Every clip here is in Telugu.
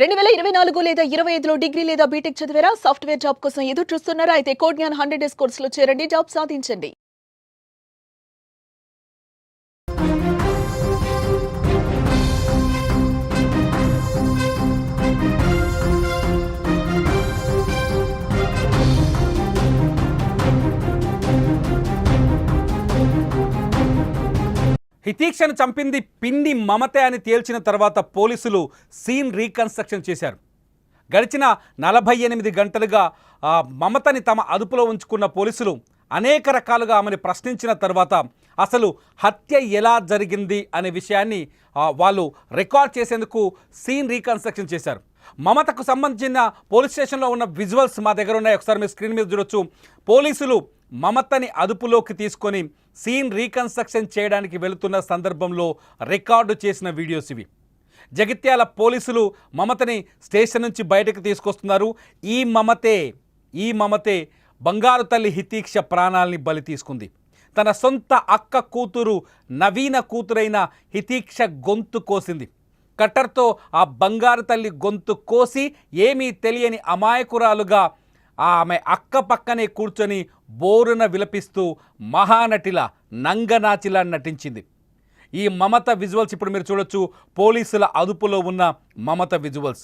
2024 లేదా 25లో డిగ్రీ లేదా బీటెక్ చదివారా? సాఫ్ట్‌వేర్ జాబ్ కోసం ఎదురు చూస్తున్నారా? అయితే కోడ్ జ్ఞాన్ 100 డేస్ కోర్సులో చేరండి, జాబ్ సాధించండి. హితీక్షను చంపింది పిండి మమతే అని తేల్చిన తర్వాత పోలీసులు సీన్ రీకన్స్ట్రక్షన్ చేశారు. గడిచిన 48 గంటలుగా మమతని తమ అదుపులో ఉంచుకున్న పోలీసులు అనేక రకాలుగా ఆమెను ప్రశ్నించిన తర్వాత అసలు హత్య ఎలా జరిగింది అనే విషయాన్ని వాళ్ళు రికార్డ్ చేసేందుకు సీన్ రీకన్స్ట్రక్షన్ చేశారు. మమతకు సంబంధించిన పోలీస్ స్టేషన్లో ఉన్న విజువల్స్ మా దగ్గర ఉన్నాయి. ఒకసారి మీరు స్క్రీన్ మీద చూడొచ్చు. పోలీసులు మమతని అదుపులోకి తీసుకొని సీన్ రీకన్స్ట్రక్షన్ చేయడానికి వెళుతున్న సందర్భంలో రికార్డు చేసిన వీడియోస్ ఇవి. జగిత్యాల పోలీసులు మమతని స్టేషన్ నుంచి బయటకు తీసుకొస్తున్నారు. ఈ మమతే బంగారు తల్లి హితీక్ష ప్రాణాలని బలి తీసుకుంది. తన సొంత అక్క కూతురు నవీన కూతురైన హితీక్ష గొంతు కోసింది. కట్టర్తో ఆ బంగారు తల్లి గొంతు కోసి ఏమీ తెలియని అమాయకురాలుగా ఆమె అక్క పక్కనే కూర్చొని బోరున విలపిస్తూ మహానటిలా నంగనాచిలా నటించింది. ఈ మమత విజువల్స్ ఇప్పుడు మీరు చూడొచ్చు. పోలీసుల అదుపులో ఉన్న మమత విజువల్స్.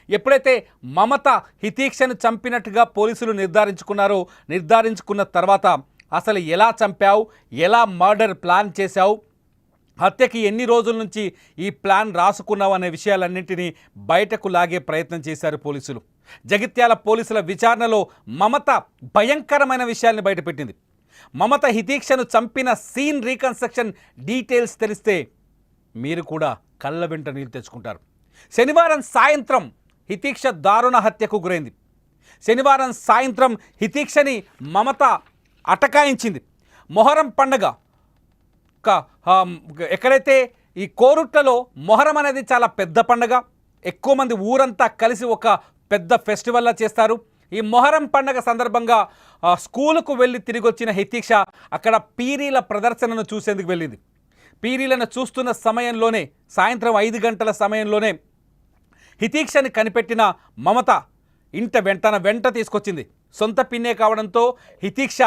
ఎప్పుడైతే మమత హితీక్షను చంపినట్టుగా పోలీసులు నిర్ధారించుకున్న తర్వాత అసలు ఎలా చంపావు, ఎలా మర్డర్ ప్లాన్ చేశావు, హత్యకి ఎన్ని రోజుల నుంచి ఈ ప్లాన్ రాసుకున్నావు అనే విషయాలన్నింటినీ బయటకు లాగే ప్రయత్నం చేశారు పోలీసులు. జగిత్యాల పోలీసుల విచారణలో మమత భయంకరమైన విషయాల్ని బయటపెట్టింది. మమత హితీక్షను చంపిన సీన్ రీకన్స్ట్రక్షన్ డీటెయిల్స్ తెలిస్తే మీరు కూడా కళ్ళ వెంట నీళ్ళు తెచ్చుకుంటారు. శనివారం సాయంత్రం హితీక్ష దారుణ హత్యకు గురైంది. శనివారం సాయంత్రం హితీక్షని మమత అటకాయించింది. మొహరం పండగ ఎక్కడైతే ఈ కోరుట్లలో మొహరం అనేది చాలా పెద్ద పండగ. ఎక్కువ మంది ఊరంతా కలిసి ఒక పెద్ద ఫెస్టివల్లా చేస్తారు. ఈ మొహరం పండగ సందర్భంగా స్కూలుకు వెళ్ళి తిరిగి వచ్చిన హితీక్ష అక్కడ పీరీల ప్రదర్శనను చూసేందుకు వెళ్ళింది. పీరీలను చూస్తున్న సమయంలోనే సాయంత్రం 5 గంటల సమయంలోనే హితీక్షని కనిపెట్టిన మమత వెంట తీసుకొచ్చింది. సొంత పిన్నే కావడంతో హితీక్ష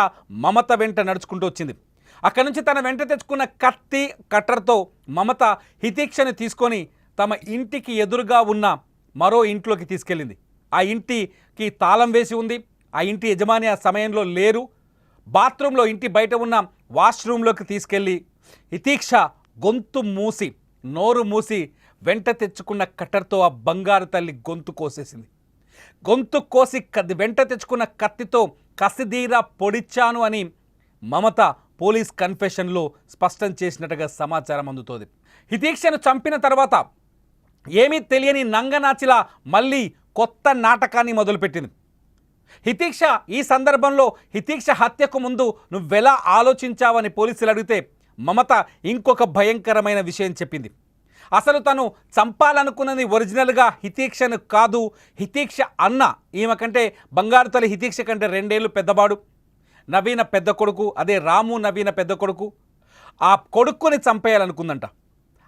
మమత వెంట నడుచుకుంటూ వచ్చింది. అక్కడి నుంచి తన వెంట తెచ్చుకున్న కత్తి కట్టర్తో మమత హితీక్షని తీసుకొని తమ ఇంటికి ఎదురుగా ఉన్న మరో ఇంట్లోకి తీసుకెళ్ళింది. ఆ ఇంటికి తాళం వేసి ఉంది. ఆ ఇంటి యజమాని ఆ సమయంలో లేరు. బాత్రూంలో ఇంటి బయట ఉన్న వాష్రూమ్లోకి తీసుకెళ్ళి హితీక్ష నోరు మూసి వెంట తెచ్చుకున్న కట్టర్తో ఆ బంగారు తల్లి గొంతు కోసేసింది. గొంతు కోసి వెంట తెచ్చుకున్న కత్తితో కసిదీరా పొడిచాను అని మమత పోలీస్ కన్ఫెషన్లో స్పష్టం చేసినట్టుగా సమాచారం అందుతోంది. హితీక్షను చంపిన తర్వాత ఏమీ తెలియని నంగనాచిలా మళ్ళీ కొత్త నాటకాన్ని మొదలుపెట్టింది. హితీక్ష ఈ సందర్భంలో హితీక్ష హత్యకు ముందు నువ్వెలా ఆలోచించావని పోలీసులు అడిగితే మమత ఇంకొక భయంకరమైన విషయం చెప్పింది. అసలు తను చంపాలనుకున్నది ఒరిజినల్గా హితీక్షను కాదు, హితీక్ష అన్న. ఈమె కంటే బంగారు తల్లి హితీక్ష కంటే 2 ఏళ్ళు పెద్దవాడు. నవీన పెద్ద కొడుకు, అదే రాము నవీన పెద్ద కొడుకు. ఆ కొడుకుని చంపేయాలనుకుందంట.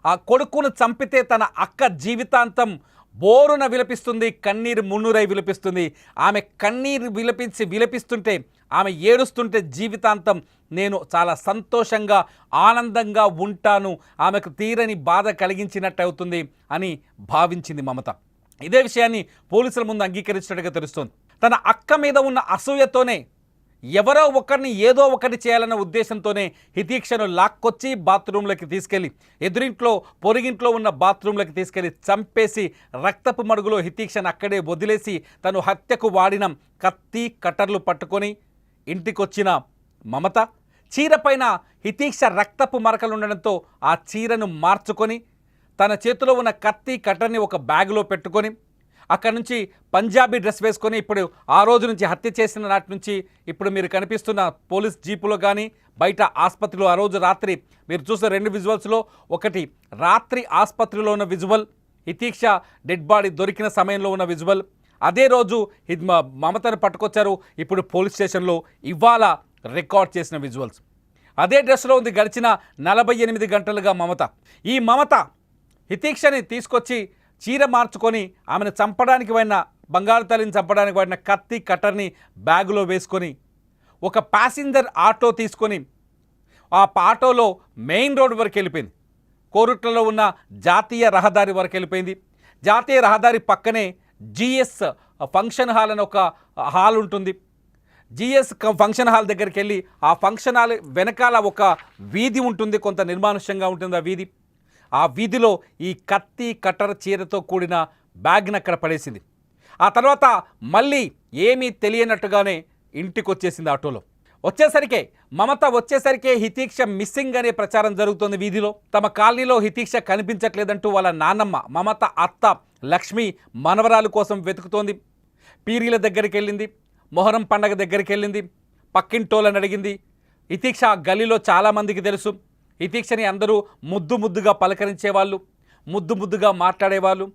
ఆ కొడుకును చంపితే తన అక్క జీవితాంతం బోరున విలపిస్తుంది, కన్నీరు మున్నురై విలపిస్తుంది. ఆమె కన్నీరు విలపిస్తుంటే, ఆమె ఏడుస్తుంటే జీవితాంతం నేను చాలా సంతోషంగా ఆనందంగా ఉంటాను, ఆమెకు తీరని బాధ కలిగించినట్టు అవుతుంది అని భావించింది మమత. ఇదే విషయాన్ని పోలీసుల ముందు అంగీకరించినట్టుగా తెలుస్తోంది. తన అక్క మీద ఉన్న అసూయతోనే ఎవరో ఒకరిని ఏదో ఒకటి చేయాలన్న ఉద్దేశంతోనే హితీక్షను లాక్కొచ్చి బాత్రూంలోకి తీసుకెళ్ళి ఎదురింట్లో పొరుగింట్లో ఉన్న బాత్రూంలోకి తీసుకెళ్ళి చంపేసి రక్తపు మడుగులో హితీక్షను అక్కడే వదిలేసి తను హత్యకు వాడిన కత్తి కట్టర్లు పట్టుకొని ఇంటికొచ్చిన మమత చీరపైన హితీక్ష రక్తపు మరకలు ఉండడంతో ఆ చీరను మార్చుకొని తన చేతిలో ఉన్న కత్తి కట్టర్ని ఒక బ్యాగులో పెట్టుకొని అక్కడి నుంచి పంజాబీ డ్రెస్ వేసుకొని ఇప్పుడు ఆ రోజు నుంచి హత్య చేసిన నాటి నుంచి ఇప్పుడు మీరు కనిపిస్తున్న పోలీస్ జీపులో కానీ బయట ఆసుపత్రిలో ఆ రోజు రాత్రి మీరు చూసిన 2 విజువల్స్లో ఒకటి రాత్రి ఆసుపత్రిలో ఉన్న విజువల్, హితీక్ష డెడ్ బాడీ దొరికిన సమయంలో ఉన్న విజువల్. అదే రోజు మమతను పట్టుకొచ్చారు ఇప్పుడు పోలీస్ స్టేషన్లో ఇవాళ రికార్డ్ చేసిన విజువల్స్. అదే డ్రెస్లో ఉంది గడిచిన 48 గంటలుగా మమత. ఈ మమత హితీక్షని తీసుకొచ్చి చీర మార్చుకొని ఆమెను చంపడానికి వాడిన బంగారు తల్లిని చంపడానికి వాడిన కత్తి కట్టర్ని బ్యాగులో వేసుకొని ఒక ప్యాసింజర్ ఆటో తీసుకొని ఆ ఆటోలో మెయిన్ రోడ్ వరకు వెళ్ళిపోయింది. కోరుట్లలో ఉన్న జాతీయ రహదారి వరకు వెళ్ళిపోయింది. జాతీయ రహదారి పక్కనే జిఎస్ ఫంక్షన్ హాల్ అని ఒక హాల్ ఉంటుంది. జిఎస్ ఫంక్షన్ హాల్ దగ్గరికి వెళ్ళి ఆ ఫంక్షన్ హాల్ వెనకాల ఒక వీధి ఉంటుంది, కొంత నిర్మానుష్యంగా ఉంటుంది ఆ వీధి. ఆ వీధిలో ఈ కత్తి కట్టర్ చీరతో కూడిన బ్యాగ్ని అక్కడ పడేసింది. ఆ తర్వాత మళ్ళీ ఏమీ తెలియనట్టుగానే ఇంటికి వచ్చేసింది ఆటోలో. మమత వచ్చేసరికే హితీక్ష మిస్సింగ్ అనే ప్రచారం జరుగుతుంది వీధిలో. తమ కాలనీలో హితీక్ష కనిపించట్లేదంటూ వాళ్ళ నాన్నమ్మ మమత అత్త లక్ష్మి మనవరాలు కోసం వెతుకుతోంది. పీరీల దగ్గరికి వెళ్ళింది, మొహరం పండగ దగ్గరికి వెళ్ళింది, పక్కింటోళ్ళని అడిగింది. హితీక్ష గల్లీలో చాలామందికి తెలుసు. హితీక్షని అందరూ ముద్దుగా పలకరించేవాళ్ళు, ముద్దుగా మాట్లాడేవాళ్ళు.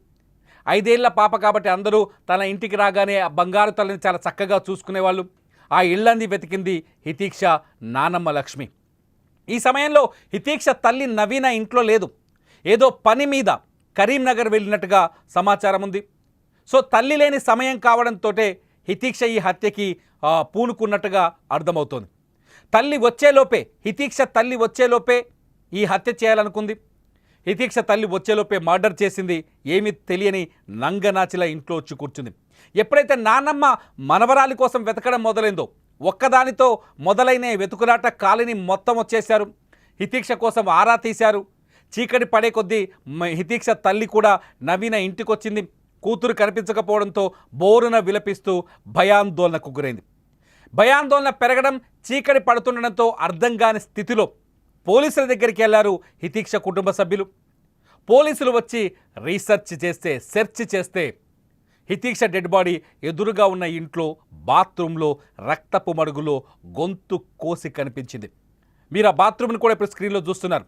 5 ఏళ్ల పాప కాబట్టి అందరూ తన ఇంటికి రాగానే ఆ బంగారు తల్లిని చాలా చక్కగా చూసుకునేవాళ్ళు. ఆ ఇళ్ళంది వెతికింది హితీక్ష నానమ్మ లక్ష్మి. ఈ సమయంలో హితీక్ష తల్లి నవీన ఇంట్లో లేదు, ఏదో పని మీద కరీంనగర్ వెళ్ళినట్టుగా సమాచారం ఉంది. సో తల్లి లేని సమయం కావడంతో హితీక్ష ఈ హత్యకి పూనుకున్నట్టుగా అర్థమవుతోంది. హితీక్ష తల్లి వచ్చేలోపే ఈ హత్య చేయాలనుకుంది. హితీక్ష తల్లి వచ్చేలోపే మర్డర్ చేసింది. ఏమీ తెలియని నంగనాచిలా ఇంట్లో వచ్చి కూర్చుంది. ఎప్పుడైతే నాన్నమ్మ మనవరాలి కోసం వెతకడం మొదలైందో ఒక్కదానితో మొదలైన వెతుకులాట కాలనీ మొత్తం వచ్చేశారు. హితీక్ష కోసం ఆరా తీశారు. చీకటి పడే కొద్దీ హితీక్ష తల్లి కూడా నవీన ఇంటికొచ్చింది. కూతురు కనిపించకపోవడంతో బోరున విలపిస్తూ భయాందోళనకు గురైంది. భయాందోళన పెరగడం, చీకటి పడుతుండడంతో అర్థం కాని స్థితిలో పోలీసుల దగ్గరికి వెళ్ళారు హితీక్ష కుటుంబ సభ్యులు. పోలీసులు వచ్చి సెర్చ్ చేస్తే హితీక్ష డెడ్ బాడీ ఎదురుగా ఉన్న ఇంట్లో బాత్రూంలో రక్తపు మడుగులో గొంతు కోసి కనిపించింది. మీరు ఆ బాత్రూమ్ని కూడా ఇప్పుడు స్క్రీన్లో చూస్తున్నారు.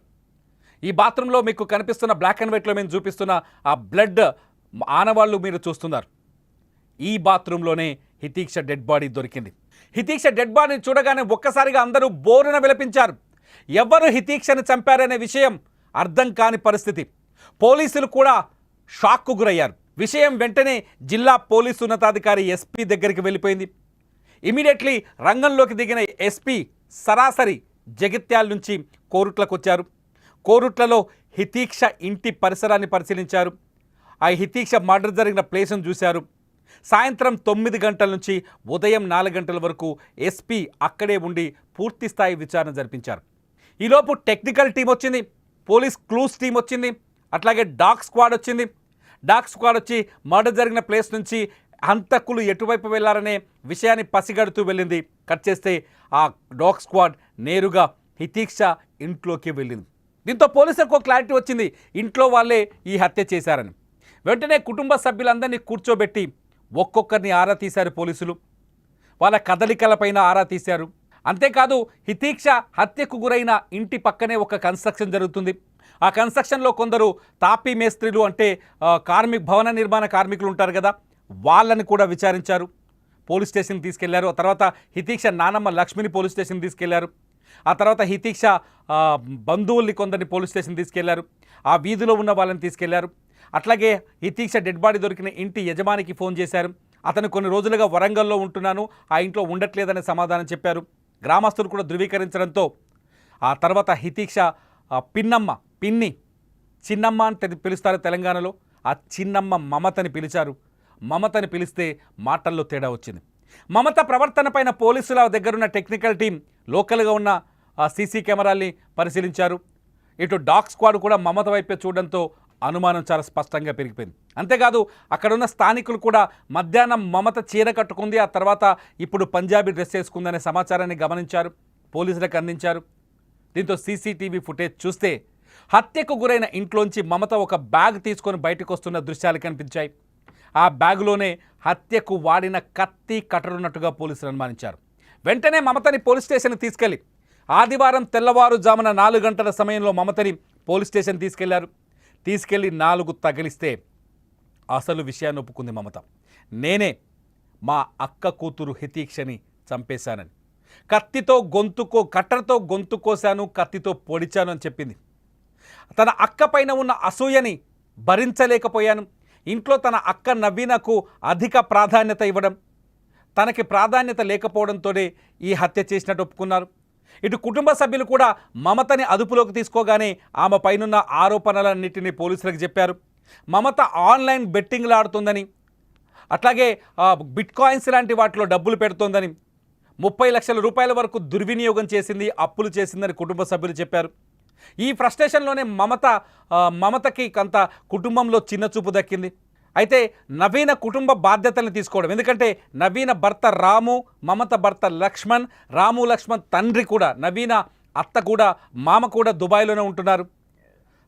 ఈ బాత్రూంలో మీకు కనిపిస్తున్న బ్లాక్ అండ్ వైట్లో మేము చూపిస్తున్న ఆ బ్లడ్ ఆనవాళ్ళు మీరు చూస్తున్నారు. ఈ బాత్రూంలోనే హితీక్ష డెడ్ బాడీ దొరికింది. హితీక్ష డెడ్ బాడీని చూడగానే ఒక్కసారిగా అందరూ బోరున విలపించారు. ఎవరు హితీక్షను చంపారనే విషయం అర్థం కాని పరిస్థితి. పోలీసులు కూడా షాక్కు గురయ్యారు. విషయం వెంటనే జిల్లా పోలీసు ఉన్నతాధికారి ఎస్పీ దగ్గరికి వెళ్ళిపోయింది. ఇమీడియట్లీ రంగంలోకి దిగిన ఎస్పీ సరాసరి జగిత్యాల నుంచి కోరుట్లకు వచ్చారు. కోరుట్లలో హితీక్ష ఇంటి పరిసరాన్ని పరిశీలించారు. ఆ హితీక్ష మర్డర్ జరిగిన ప్లేస్ను చూశారు. సాయంత్రం 9 గంటల నుంచి ఉదయం 4 గంటల వరకు ఎస్పీ అక్కడే ఉండి పూర్తి స్థాయి విచారణ జరిపించారు. ఈలోపు టెక్నికల్ టీం వచ్చింది, పోలీస్ క్లూస్ టీం వచ్చింది, అట్లాగే డాగ్ స్క్వాడ్ వచ్చింది. డాగ్ స్క్వాడ్ వచ్చి మర్డర్ జరిగిన ప్లేస్ నుంచి హంతకులు ఎటువైపు వెళ్లారనే విషయాన్ని పసిగడుతూ వెళ్ళింది. కట్ చేస్తే ఆ డాగ్ స్క్వాడ్ నేరుగా హితీక్ష ఇంట్లోకి వెళ్ళింది. దీంతో పోలీసులకు క్లారిటీ వచ్చింది, ఇంట్లో వాళ్ళే ఈ హత్య చేశారని. వెంటనే కుటుంబ సభ్యులందరినీ కూర్చోబెట్టి ఒక్కొక్కరిని ఆరా తీశారు పోలీసులు. వాళ్ళ కదలికలపైన ఆరా తీశారు. అంతేకాదు హితీక్ష హత్యకు గురైన ఇంటి పక్కనే ఒక కన్స్ట్రక్షన్ జరుగుతుంది. ఆ కన్స్ట్రక్షన్లో కొందరు తాపీ మేస్త్రీలు అంటే భవన నిర్మాణ కార్మికులు ఉంటారు కదా, వాళ్ళని కూడా విచారించారు. పోలీస్ స్టేషన్కి తీసుకెళ్లారు. ఆ తర్వాత హితీక్ష నానమ్మ లక్ష్మిని పోలీస్ స్టేషన్కి తీసుకెళ్లారు. ఆ తర్వాత హితీక్ష బంధువుల్ని కొందరిని పోలీస్ స్టేషన్ తీసుకెళ్లారు. ఆ వీధిలో ఉన్న వాళ్ళని తీసుకెళ్లారు. అట్లాగే హితీక్ష డెడ్ బాడీ దొరికిన ఇంటి యజమానికి ఫోన్ చేశారు. అతను కొన్ని రోజులుగా వరంగల్లో ఉంటున్నాను, ఆ ఇంట్లో ఉండట్లేదనే సమాధానం చెప్పారు. గ్రామస్తులు కూడా ధృవీకరించడంతో ఆ తర్వాత హితీక్ష పిన్ని చిన్నమ్మ అని పిలుస్తారు తెలంగాణలో, ఆ చిన్నమ్మ మమతని పిలిచారు. మమతని పిలిస్తే మాటల్లో తేడా వచ్చింది. మమత ప్రవర్తన పైన పోలీసుల దగ్గరున్న టెక్నికల్ టీం లోకల్గా ఉన్న సీసీ కెమెరాల్ని పరిశీలించారు. ఇటు డాగ్ స్క్వాడ్ కూడా మమత వైపే చూడడంతో అనుమానం చాలా స్పష్టంగా పెరిగిపోయింది. అంతేకాదు అక్కడున్న స్థానికులు కూడా మధ్యాహ్నం మమత చీర కట్టుకుంది, ఆ తర్వాత ఇప్పుడు పంజాబీ డ్రెస్ వేసుకుందనే సమాచారాన్ని గమనించారు, పోలీసులకు అందించారు. దీంతో సీసీటీవీ ఫుటేజ్ చూస్తే హత్యకు గురైన ఇంట్లోంచి మమత ఒక బ్యాగ్ తీసుకొని బయటకు వస్తున్న దృశ్యాలు కనిపించాయి. ఆ బ్యాగులోనే హత్యకు వాడిన కత్తి కట్టరున్నట్టుగా పోలీసులు అనుమానించారు. వెంటనే మమతని పోలీస్ స్టేషన్కి తీసుకెళ్లి ఆదివారం తెల్లవారుజామున 4 గంటల సమయంలో మమతని పోలీస్ స్టేషన్ తీసుకెళ్లి 4 తగిలిస్తే అసలు విషయాన్ని ఒప్పుకుంది మమత. నేనే మా అక్క కూతురు హితీక్షని చంపేశానని, కట్టర్తో గొంతు కోశాను, కత్తితో పొడిచాను అని చెప్పింది. తన అక్క పైన ఉన్న అసూయని భరించలేకపోయాను, ఇంట్లో తన అక్క నవీనకు అధిక ప్రాధాన్యత ఇవ్వడం, తనకి ప్రాధాన్యత లేకపోవడంతోనే ఈ హత్య చేసినట్టు ఒప్పుకున్నారు. ఇటు కుటుంబ సభ్యులు కూడా మమతని అదుపులోకి తీసుకోగానే ఆమె పైనున్న ఆరోపణలన్నింటినీ పోలీసులకు చెప్పారు. మమత ఆన్లైన్ బెట్టింగ్లు ఆడుతుందని, అట్లాగే బిట్ కాయిన్స్ లాంటి వాటిలో డబ్బులు పెడుతోందని, 30 లక్షల రూపాయల వరకు దుర్వినియోగం చేసింది, అప్పులు చేసిందని కుటుంబ సభ్యులు చెప్పారు. ఈ ఫ్రస్ట్రేషన్లోనే మమతకి కొంత కుటుంబంలో చిన్న చూపు దక్కింది. అయితే నవీన కుటుంబ బాధ్యతలను తీసుకోవడం, ఎందుకంటే నవీన భర్త రాము, మమత భర్త లక్ష్మణ్, రాము లక్ష్మణ్ తండ్రి కూడా, నవీన అత్త కూడా, మామ కూడా దుబాయ్లోనే ఉంటున్నారు.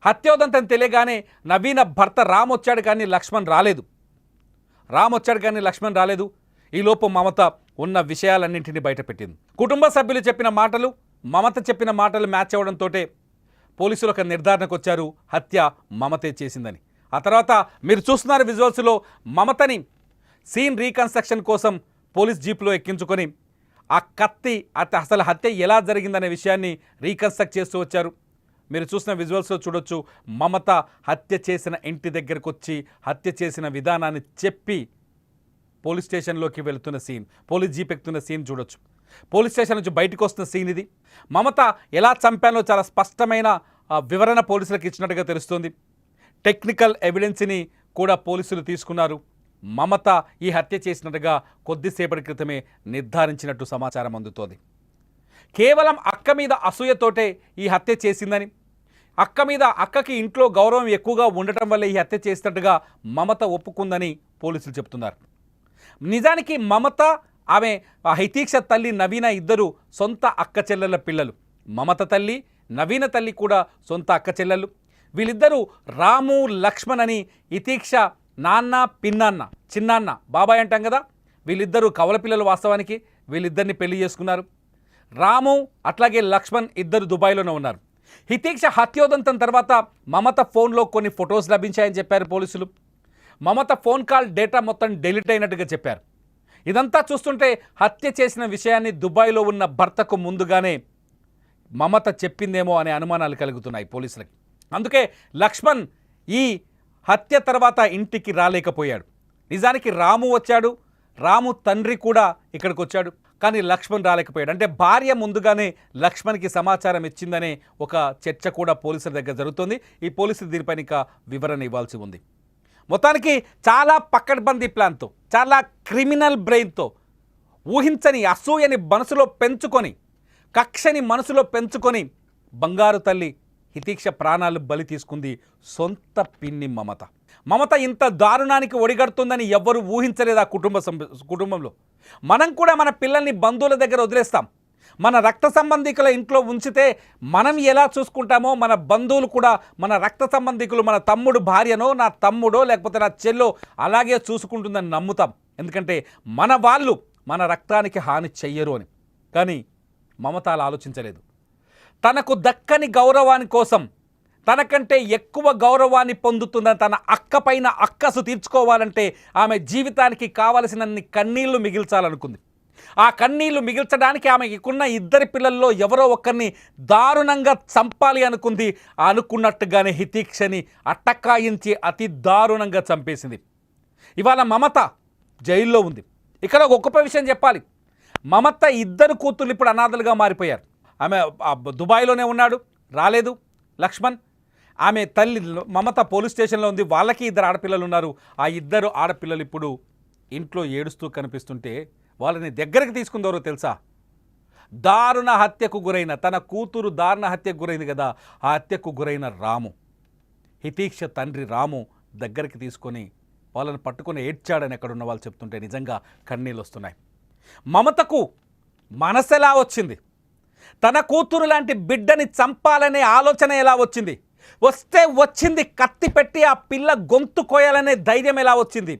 హత్యోదంతం తెలియగానే నవీన భర్త రామ్ వచ్చాడు కానీ లక్ష్మణ్ రాలేదు. ఈలోపు మమత ఉన్న విషయాలన్నింటినీ బయటపెట్టింది. కుటుంబ సభ్యులు చెప్పిన మాటలు, మమత చెప్పిన మాటలు మ్యాచ్ అవ్వడంతో పోలీసులు ఒక నిర్ధారణకు వచ్చారు, హత్య మమతే చేసిందని. ఆ తర్వాత మీరు చూస్తున్నారు విజువల్స్లో మమతని సీన్ రీకన్స్ట్రక్షన్ కోసం పోలీస్ జీప్లో ఎక్కించుకొని ఆ కత్తి అసలు హత్య ఎలా జరిగిందనే విషయాన్ని రీకన్స్ట్రక్ట్ చేస్తూ వచ్చారు. మీరు చూసిన విజువల్స్లో చూడొచ్చు, మమత హత్య చేసిన ఇంటి దగ్గరకు వచ్చి హత్య చేసిన విధానాన్ని చెప్పి పోలీస్ స్టేషన్లోకి వెళుతున్న సీన్, పోలీస్ జీప్ ఎక్కుతున్న సీన్ చూడొచ్చు. పోలీస్ స్టేషన్ నుంచి బయటకు వస్తున్న సీన్ ఇది. మమత ఎలా చంపానో చాలా స్పష్టమైన వివరణ పోలీసులకు ఇచ్చినట్టుగా తెలుస్తుంది. టెక్నికల్ ఎవిడెన్స్ని కూడా పోలీసులు తీసుకున్నారు. మమత ఈ హత్య చేసినట్టుగా కొద్దిసేపటి క్రితమే నిర్ధారించినట్టు సమాచారం అందుతోంది. కేవలం అక్క మీద అసూయతోటే ఈ హత్య చేసిందని, అక్కకి ఇంట్లో గౌరవం ఎక్కువగా ఉండటం వల్ల ఈ హత్య చేసినట్టుగా మమత ఒప్పుకుందని పోలీసులు చెప్తున్నారు. నిజానికి మమత, ఆమె హైతీక్ష తల్లి నవీన ఇద్దరు సొంత అక్క చెల్లెల పిల్లలు. మమత తల్లి, నవీన తల్లి కూడా సొంత అక్క చెల్లెళ్ళు. వీళ్ళిద్దరూ రాము లక్ష్మణ్ అని ఇతీక్ష నాన్న పిన్నాన్న, చిన్నాన్న, బాబాయ్ అంటాం కదా, వీళ్ళిద్దరూ కవల పిల్లలు. వాస్తవానికి వీళ్ళిద్దరిని పెళ్లి చేసుకున్నారు. రాము అట్లాగే లక్ష్మణ్ ఇద్దరు దుబాయ్లోనే ఉన్నారు. హితీక్ష హత్యోదంతం తర్వాత మమత ఫోన్లో కొన్ని ఫొటోస్ లభించాయని చెప్పారు పోలీసులు. మమత ఫోన్ కాల్ డేటా మొత్తం డెలీట్ అయినట్టుగా చెప్పారు. ఇదంతా చూస్తుంటే హత్య చేసిన విషయాన్ని దుబాయ్లో ఉన్న భర్తకు ముందుగానే మమత చెప్పిందేమో అనే అనుమానాలు కలుగుతున్నాయి పోలీసులకి. అందుకే లక్ష్మణ్ ఈ హత్య తర్వాత ఇంటికి రాలేకపోయాడు. నిజానికి రాము వచ్చాడు, రాము తండ్రి కూడా ఇక్కడికి వచ్చాడు, కానీ లక్ష్మణ్ రాలేకపోయాడు. అంటే భార్య ముందుగానే లక్ష్మణ్కి సమాచారం ఇచ్చిందనే ఒక చర్చ కూడా పోలీసుల దగ్గర జరుగుతుంది. ఈ పోలీసులు దీనిపైన ఇంకా వివరణ ఇవ్వాల్సి ఉంది. మొత్తానికి చాలా పకడ్బందీ ప్లాన్తో, చాలా క్రిమినల్ బ్రెయిన్తో, ఊహించని అసూయని మనసులో పెంచుకొని, కక్షని మనసులో పెంచుకొని బంగారు తల్లి హితీక్ష ప్రాణాలు బలి తీసుకుంది సొంత పిన్ని మమత. మమత ఇంత దారుణానికి ఒడిగడుతుందని ఎవ్వరూ ఊహించలేదు ఆ కుటుంబంలో. మనం కూడా మన పిల్లల్ని బంధువుల దగ్గర వదిలేస్తాం. మన రక్త సంబంధికుల ఇంట్లో ఉంచితే మనం ఎలా చూసుకుంటామో మన బంధువులు కూడా మన రక్త సంబంధికులు, మన తమ్ముడు భార్యనో, నా తమ్ముడో, లేకపోతే నా చెల్లో అలాగే చూసుకుంటుందని నమ్ముతాం. ఎందుకంటే మన వాళ్ళు మన రక్తానికి హాని చెయ్యరు అని. కానీ మమత అలా ఆలోచించలేదు. తనకు దక్కని గౌరవాని కోసం, తనకంటే ఎక్కువ గౌరవాన్ని పొందుతుందని తన అక్క పైన అక్కసు తీర్చుకోవాలంటే ఆమె జీవితానికి కావలసినన్ని కన్నీళ్లు మిగిల్చాలనుకుంది. ఆ కన్నీళ్లు మిగిల్చడానికి ఆమెకున్న ఇద్దరి పిల్లల్లో ఎవరో ఒకరిని దారుణంగా చంపాలి అనుకుంది. అనుకున్నట్టుగానే హితీక్షని అట్టకాయించి అతి దారుణంగా చంపేసింది. ఇవాళ మమత జైల్లో ఉంది. ఇక్కడ ఒక గొప్ప విషయం చెప్పాలి. మమత ఇద్దరు కూతుర్లు ఇప్పుడు అనాథలుగా మారిపోయారు. ఆమె దుబాయ్లోనే ఉన్నాడు, రాలేదు లక్ష్మణ్. ఆమె తల్లి మమత పోలీస్ స్టేషన్లో ఉంది, వాళ్ళకి ఇద్దరు ఆడపిల్లలు ఉన్నారు. ఆ ఇద్దరు ఆడపిల్లలు ఇప్పుడు ఇంట్లో ఏడుస్తూ కనిపిస్తుంటే వాళ్ళని దగ్గరికి తీసుకుందెవరో తెలుసా? దారుణ హత్యకు గురైన, తన కూతురు దారుణ హత్యకు గురైంది కదా, ఆ హత్యకు గురైన రాము, హితీక్ష తండ్రి రాము దగ్గరికి తీసుకొని వాళ్ళని పట్టుకొని ఏడ్చాడని ఎక్కడున్న వాళ్ళు చెప్తుంటే నిజంగా కన్నీళ్ళు వస్తున్నాయి. మమతకు మనసు ఎలా వచ్చింది? తన కూతురు లాంటి బిడ్డని చంపాలనే ఆలోచన ఎలా వచ్చింది? వచ్చింది కత్తి పెట్టి ఆ పిల్ల గొంతు కోయాలనే ధైర్యం ఎలా వచ్చింది?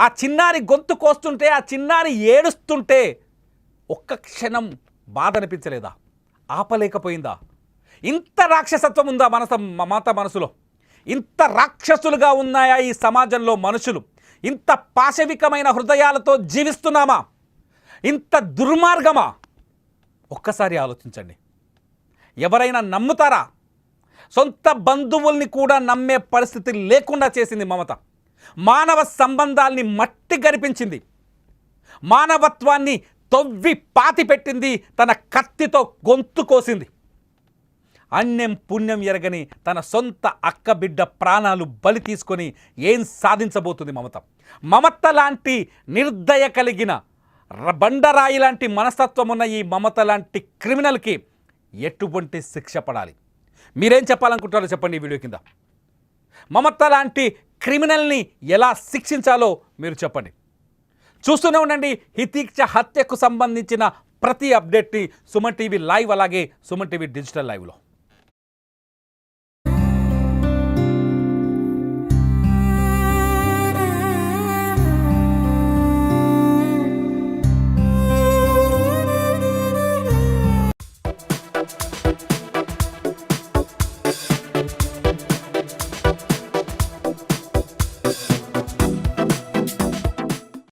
ఆ చిన్నారి గొంతు కోస్తుంటే, ఆ చిన్నారి ఏడుస్తుంటే ఒక్క క్షణం బాధ అనిపించలేదా? ఆపలేకపోయిందా? ఇంత రాక్షసత్వం ఉందా మమత మనసులో? ఇంత రాక్షసులుగా ఉన్నాయా ఈ సమాజంలో మనుషులు? ఇంత పాశవికమైన హృదయాలతో జీవిస్తున్నామా? ఇంత దుర్మార్గమా? ఒక్కసారి ఆలోచించండి. ఎవరైనా నమ్ముతారా? సొంత బంధువుల్ని కూడా నమ్మే పరిస్థితి లేకుండా చేసింది మమత. మానవ సంబంధాల్ని మట్టి గరిపించింది, మానవత్వాన్ని తొవ్వి పాతిపెట్టింది, తన కత్తితో గొంతు కోసింది. అన్యం పుణ్యం ఎరగని తన సొంత అక్క బిడ్డ ప్రాణాలు బలి తీసుకొని ఏం సాధించబోతుంది మమత? మమత లాంటి నిర్దయ కలిగిన బండరాయి లాంటి మనస్తత్వం ఉన్న ఈ మమత లాంటి క్రిమినల్కి ఎటువంటి శిక్ష పడాలి? మీరేం చెప్పాలనుకుంటారో చెప్పండి ఈ వీడియో కింద. మమత లాంటి క్రిమినల్ని ఎలా శిక్షించాలో మీరు చెప్పండి. చూస్తూనే ఉండండి హితీక్ష హత్యకు సంబంధించిన ప్రతి అప్డేట్ని సుమన్ టీవీ లైవ్, అలాగే సుమన్ టీవీ డిజిటల్ లైవ్లో.